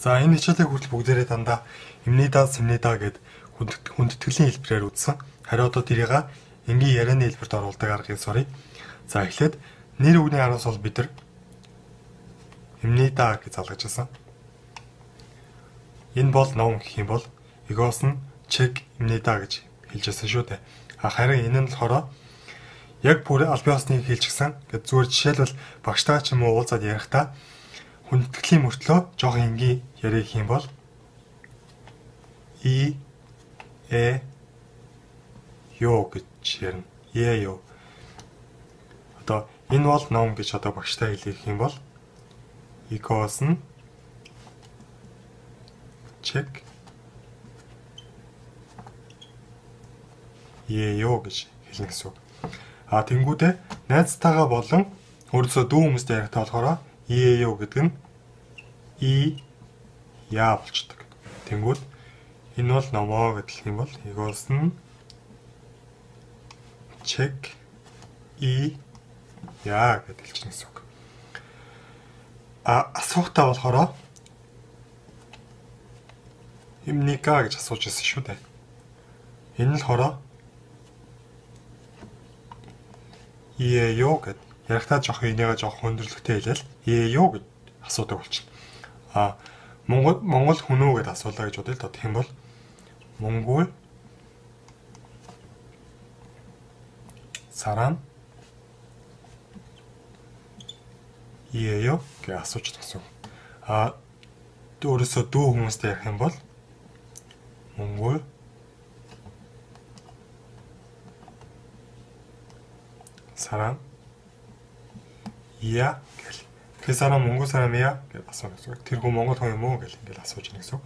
За энэ хичээлийг хүртэл бүгдээрээ дандаа эмнийда сэмнийда гэд хүндэтгэлийн хэлбэрээр үзсэн. Харин одоо тэрийг энгийн ярианы хэлбэрт оруулдаг аргыг соръё. За эхлээд нэр үгний араас бол бид нар эмнийда гэж залгажсан. Энэ бол ном гэх юм бол эгоос нь чек эмнийда гэж хэлжсэн шүү дээ. Харин энэ нь болохоор яг бүр аль биесныг хэлчихсэн. Гэт зүгээр жишээлбэл багштайгаа ч юм уу уулзаад ярихдаа хүндэтгэлийн мөртлөө жоох энгийн яриа гэх юм бол ёо гэж ярина. Ёо. Одоо энэ бол ном гэж одоо багштай хэлэх юм бол эгоос нь чек ёо гэж хэлнэ гэсэн үг. Тэнгүүдээ найзтайгаа болон өөрөөсөө дүү хүмүүстэй ярихдаа болохоор ёо гэдэг нь яа болчдөг. Тэнгүүд энэ бол номоо гэдэг юм бол эгоос нь чек яа гэдэг хэлчихнэ гэсэн үг. Асуухтаа болохоор эмника гэж асууж ирсэн шүү дээ. Энэ л хороо ёо гэд ярихтаа жоох энийгээ жоох хөндөрлөгтэй хэлээл ёо гэд асуудаг болчихно. Монгол хүн үү гэд асуулаа гэж бодъё л доо. Тийм бол Монгол саран ёо гэж асууж тагсан. Өөрөөсөө дүү хүмүүстэй ярих юм бол Монгол саран я гэл. Тэгээ саран Монгол саран я гэж асуусан гэсэн үг. Тэр хүн Монгол хүн юм уу гэж ингээл асууж ирнэ гэсэн үг.